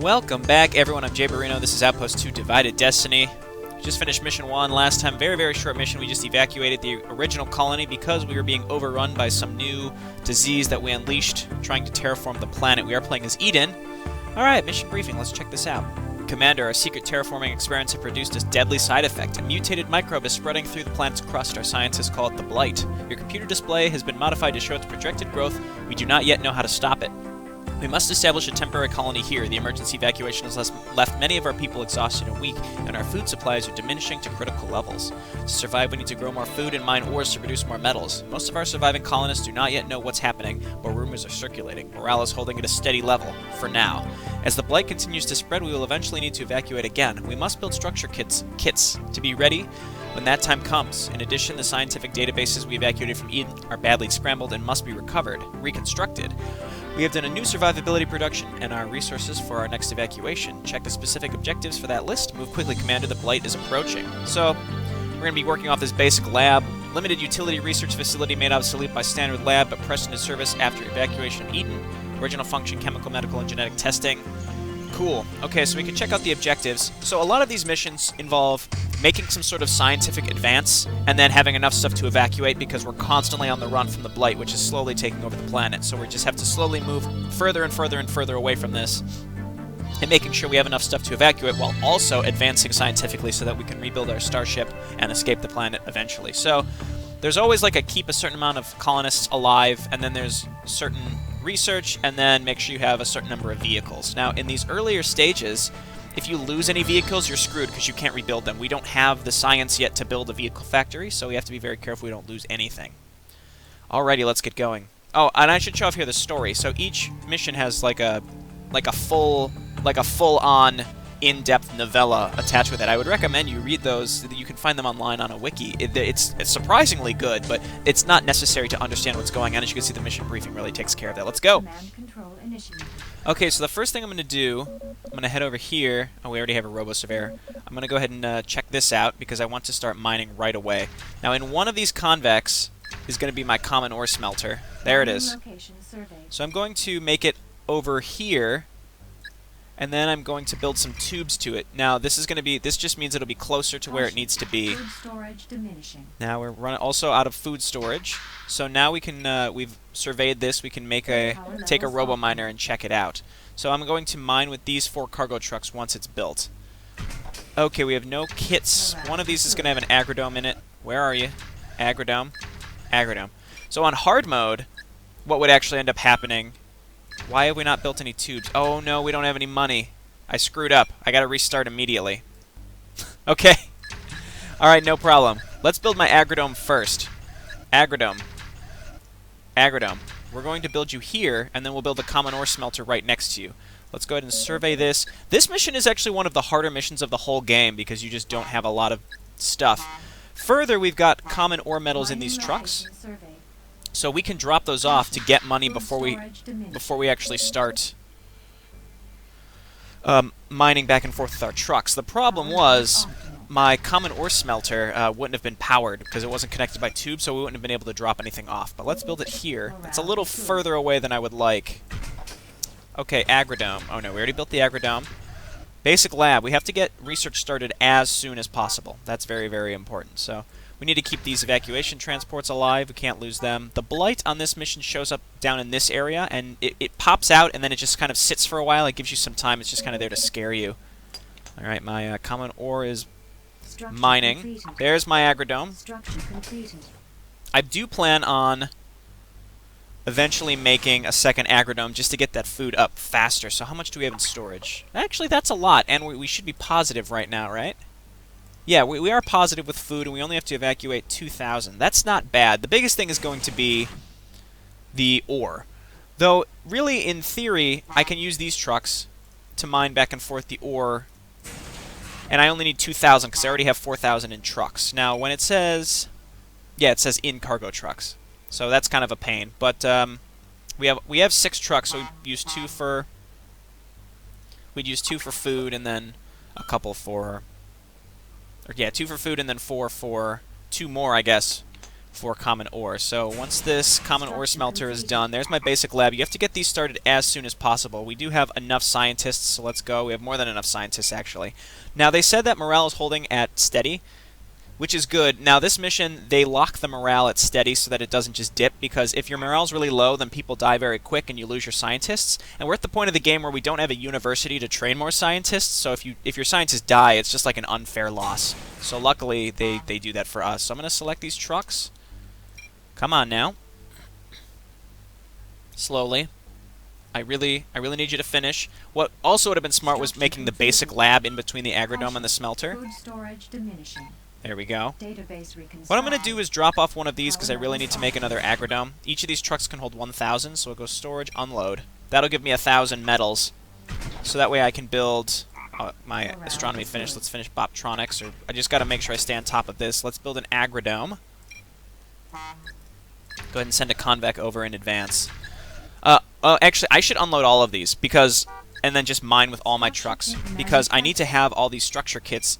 Welcome back, everyone. I'm JayborinoPlays. This is Outpost 2 Divided Destiny. We just finished Mission 1 last time. Very, very short mission. We just evacuated the original colony because we were being overrun by some new disease that we unleashed trying to terraform the planet. We are playing as Eden. Alright, mission briefing. Let's check this out. Commander, our secret terraforming experiments have produced a deadly side effect. A mutated microbe is spreading through the planet's crust. Our scientists call it the Blight. Your computer display has been modified to show its projected growth. We do not yet know how to stop it. We must establish a temporary colony here. The emergency evacuation has left many of our people exhausted and weak, and our food supplies are diminishing to critical levels. To survive, we need to grow more food and mine ores to produce more metals. Most of our surviving colonists do not yet know what's happening, but rumors are circulating. Morale is holding at a steady level, for now. As the Blight continues to spread, we will eventually need to evacuate again. We must build structure kits to be ready when that time comes. In addition, the scientific databases we evacuated from Eden are badly scrambled and must be reconstructed. We have done a new survivability production and our resources for our next evacuation. Check the specific objectives for that list. Move quickly, Commander. The Blight is approaching. So, we're going to be working off this basic lab. Limited utility research facility made obsolete by standard lab, but pressed into service after evacuation of Eden. Original function, chemical, medical, and genetic testing. Cool. Okay, so we can check out the objectives. So a lot of these missions involve making some sort of scientific advance and then having enough stuff to evacuate because we're constantly on the run from the Blight, which is slowly taking over the planet. So we just have to slowly move further and further and further away from this and making sure we have enough stuff to evacuate while also advancing scientifically so that we can rebuild our starship and escape the planet eventually. So there's always like keep a certain amount of colonists alive, and then there's certain research, and then make sure you have a certain number of vehicles. Now, in these earlier stages, if you lose any vehicles, you're screwed because you can't rebuild them. We don't have the science yet to build a vehicle factory, so we have to be very careful we don't lose anything. Alrighty, let's get going. Oh, and I should show off here the story. So each mission has like a full-on in-depth novella attached with it. I would recommend you read those. You can find them online on a wiki. It's surprisingly good, but it's not necessary to understand what's going on. As you can see, the mission briefing really takes care of that. Let's go. Command control initiative. Okay, so the first thing I'm going to do, I'm going to head over here. Oh, we already have a robo-surveyor. I'm going to go ahead and check this out because I want to start mining right away. Now, in one of these convex is going to be my common ore smelter. There it is. So I'm going to make it over here, and then I'm going to build some tubes to it. Now, this just means it'll be closer to where it needs to be. Food storage diminishing. Now we're running also out of food storage. So now we can, we've surveyed this, we can take a robo-miner and check it out. So I'm going to mine with these 4 cargo trucks once it's built. Okay, we have no kits. One of these is going to have an agrodome in it. Where are you? Agrodome. Agrodome. So on hard mode, what would actually end up happening... Why have we not built any tubes? Oh no, we don't have any money. I screwed up. I gotta restart immediately. Okay. Alright, no problem. Let's build my agrodome first. Agrodome. Agrodome. We're going to build you here, and then we'll build a common ore smelter right next to you. Let's go ahead and survey this. This mission is actually one of the harder missions of the whole game because you just don't have a lot of stuff. Further, we've got common ore metals in these trucks. So we can drop those off to get money before we actually start mining back and forth with our trucks. The problem was my common ore smelter wouldn't have been powered because it wasn't connected by tubes, so we wouldn't have been able to drop anything off. But let's build it here. It's a little further away than I would like. Okay, agrodome. Oh no, we already built the agrodome. Basic lab. We have to get research started as soon as possible. That's very, very important. So we need to keep these evacuation transports alive. We can't lose them. The Blight on this mission shows up down in this area, and it pops out, and then it just kind of sits for a while. It gives you some time. It's just kind of there to scare you. Alright, my common ore is mining. There's my agrodome. I do plan on eventually making a second agrodome just to get that food up faster. So how much do we have in storage? Actually, that's a lot, and we should be positive right now, right? Yeah, we are positive with food, and we only have to evacuate 2,000. That's not bad. The biggest thing is going to be the ore. Though, really, in theory, I can use these trucks to mine back and forth the ore, and I only need 2,000 because I already have 4,000 in trucks. Now, when it says... Yeah, it says in cargo trucks. So that's kind of a pain. But we have 6 trucks, so we'd use 2 for food, and then a couple for... Or, yeah, 2 for food and then 4 for 2 more, I guess, for common ore. So once this common ore smelter is done, there's my basic lab. You have to get these started as soon as possible. We do have enough scientists, so let's go. We have more than enough scientists, actually. Now, they said that morale is holding at steady, which is good. Now, this mission, they lock the morale at steady so that it doesn't just dip, because if your morale's really low, then people die very quick and you lose your scientists. And we're at the point of the game where we don't have a university to train more scientists, so if your scientists die, it's just like an unfair loss. So luckily, they do that for us. So I'm going to select these trucks. Come on now. Slowly. I really need you to finish. What also would have been smart was making the basic lab in between the agrodome and the smelter. Food storage diminishing. There we go. Database What I'm going to do is drop off one of these because I really need to make another agrodome. Each of these trucks can hold 1,000, so we'll go storage, unload. That'll give me 1,000 metals, so that way I can build my astronomy finish. Let's finish Boptronics, or I just got to make sure I stay on top of this. Let's build an agrodome. Go ahead and send a convec over in advance. Actually, I should unload all of these and then just mine with all my trucks, because I need to have all these structure kits.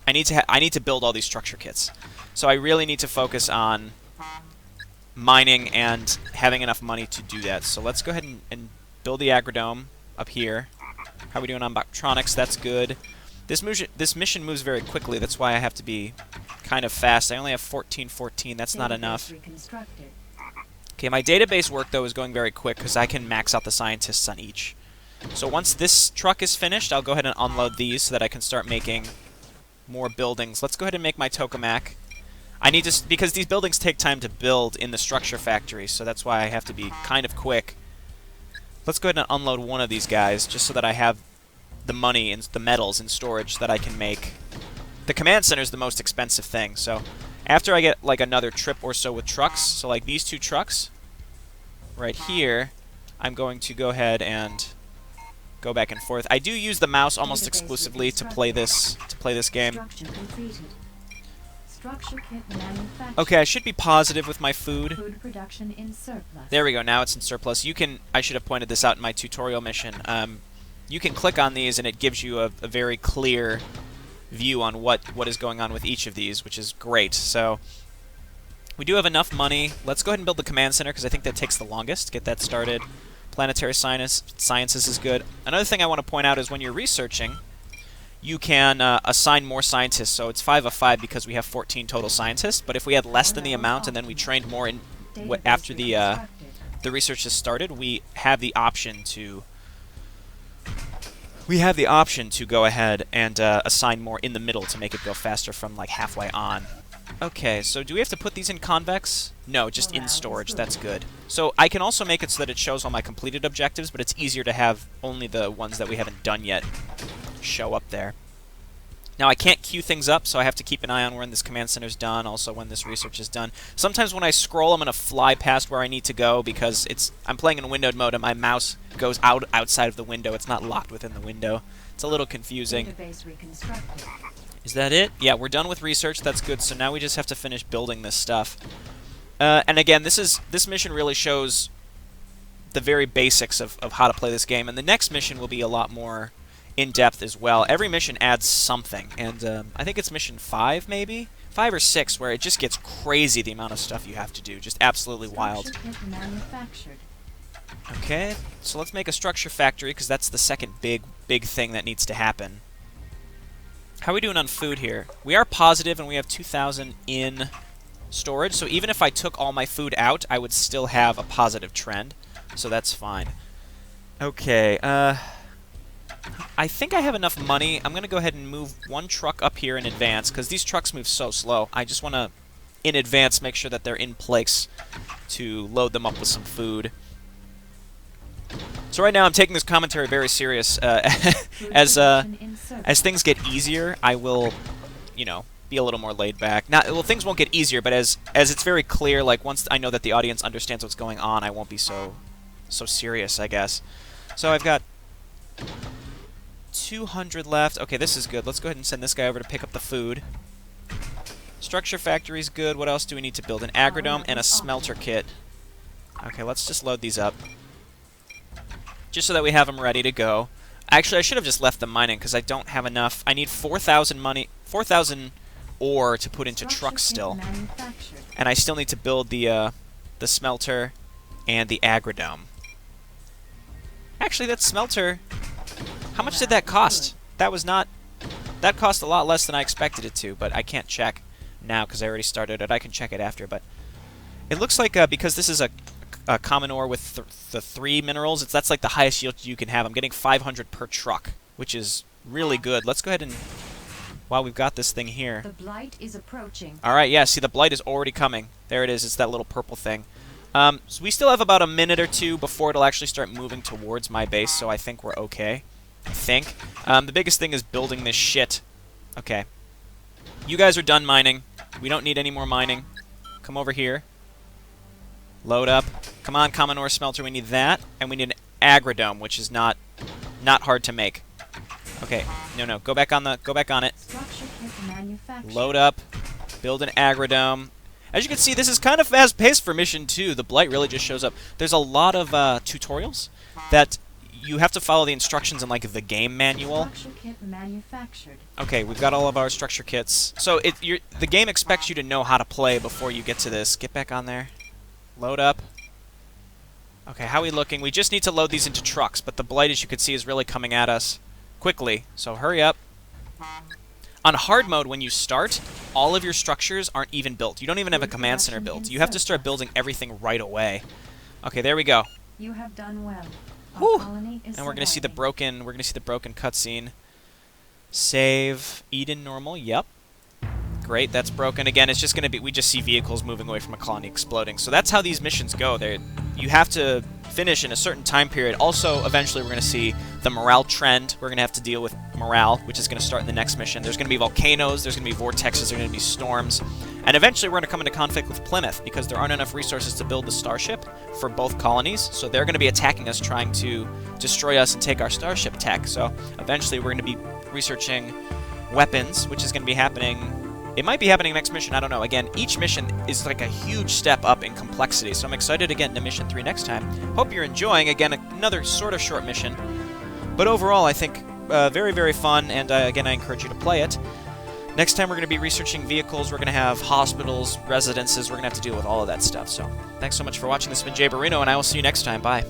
I need to build all these structure kits. So I really need to focus on mining and having enough money to do that. So let's go ahead and build the agrodome up here. How are we doing on Boptronics? That's good. This mission moves very quickly. That's why I have to be kind of fast. I only have 1414. That's not enough. Okay, my database work, though, is going very quick because I can max out the scientists on each. So once this truck is finished, I'll go ahead and unload these so that I can start making more buildings. Let's go ahead and make my tokamak. I need to, because these buildings take time to build in the structure factory, so that's why I have to be kind of quick. Let's go ahead and unload one of these guys, just so that I have the money and the metals in storage that I can make. The command center is the most expensive thing, so after I get like another trip or so with trucks, so like these two trucks right here, I'm going to go ahead and go back and forth. I do use the mouse almost exclusively to play this game. Okay, I should be positive with my food. Food production in surplus. There we go. Now it's in surplus. You can. I should have pointed this out in my tutorial mission. You can click on these and it gives you a very clear view on what is going on with each of these, which is great. So we do have enough money. Let's go ahead and build the command center because I think that takes the longest. Get that started. Planetary sciences is good. Another thing I want to point out is when you're researching, you can assign more scientists. So it's 5 of 5 because we have 14 total scientists. But if we had less than the amount and then we trained more after the research has started, we have the option to go ahead and assign more in the middle to make it go faster from like halfway on. Okay, so do we have to put these in convex? No, just in storage. That's good. So I can also make it so that it shows all my completed objectives, but it's easier to have only the ones that we haven't done yet show up there. Now I can't queue things up, so I have to keep an eye on when this command center's done, also when this research is done. Sometimes when I scroll, I'm going to fly past where I need to go because I'm playing in windowed mode and my mouse goes outside of the window. It's not locked within the window. It's a little confusing. Is that it? Yeah, we're done with research. That's good. So now we just have to finish building this stuff. And again, this mission really shows the very basics of how to play this game. And the next mission will be a lot more in-depth as well. Every mission adds something. And I think it's mission 5, maybe? 5 or 6, where it just gets crazy the amount of stuff you have to do. Just absolutely wild. Okay, so let's make a structure factory, because that's the second big thing that needs to happen. How are we doing on food here? We are positive, and we have 2,000 in storage, so even if I took all my food out, I would still have a positive trend, so that's fine. Okay, I think I have enough money. I'm going to go ahead and move one truck up here in advance, because these trucks move so slow. I just want to, in advance, make sure that they're in place to load them up with some food. So right now I'm taking this commentary very serious. As things get easier, I will, be a little more laid back. Well, things won't get easier, but as it's very clear, like once I know that the audience understands what's going on, I won't be so serious, I guess. So I've got 200 left. Okay, this is good. Let's go ahead and send this guy over to pick up the food. Structure factory's good. What else do we need to build? An agrodome and a smelter kit. Okay, let's just load these up, just so that we have them ready to go. Actually, I should have just left them mining because I don't have enough. I need 4,000 money, 4,000 ore to put into trucks still. And I still need to build the smelter and the agrodome. Actually, that smelter, how much did that cost? That cost a lot less than I expected it to, but I can't check now because I already started it. I can check it after, but it looks like because this is a common ore with the 3 minerals, that's like the highest yield you can have. I'm getting 500 per truck, which is really good. Let's go ahead and, while we've got this thing here. The blight is approaching. All right, yeah, see, the blight is already coming. There it is. It's that little purple thing. So we still have about a minute or two before it'll actually start moving towards my base, so I think we're okay. I think. The biggest thing is building this shit. Okay. You guys are done mining. We don't need any more mining. Come over here. Load up. Come on, common ore smelter. We need that, and we need an agrodome, which is not hard to make. Okay. No. Go back on it. Structure kit manufactured. Load up. Build an agrodome. As you can see, this is kind of fast-paced for Mission 2. The blight really just shows up. There's a lot of tutorials that you have to follow the instructions in, like, the game manual. Structure kit manufactured. Okay, we've got all of our structure kits. So the game expects you to know how to play before you get to this. Get back on there. Load up. Okay, how are we looking? We just need to load these into trucks, but the blight, as you can see, is really coming at us quickly. So hurry up. On hard mode, when you start, all of your structures aren't even built. You don't even have a command center built. You have to start building everything right away. Okay, there we go. You have done well. Whew. Colony is And we're gonna see the surviving. broken cutscene. Save Eden normal. Yep. Great, that's broken. Again, it's just gonna be, we just see vehicles moving away from a colony exploding. So that's how these missions go. You have to finish in a certain time period. Also, eventually we're gonna see the morale trend. We're gonna have to deal with morale, which is gonna start in the next mission. There's gonna be volcanoes, there's gonna be vortexes, there's gonna be storms. And eventually we're gonna come into conflict with Plymouth because there aren't enough resources to build the starship for both colonies. So they're gonna be attacking us, trying to destroy us and take our starship tech. So eventually we're gonna be researching weapons, which is gonna be happening. It might be happening next mission, I don't know. Again, each mission is like a huge step up in complexity, so I'm excited to get into Mission 3 next time. Hope you're enjoying, again, another sort of short mission. But overall, I think very, very fun, and again, I encourage you to play it. Next time we're going to be researching vehicles, we're going to have hospitals, residences, we're going to have to deal with all of that stuff. So, thanks so much for watching. This has been Jayborino, and I will see you next time. Bye.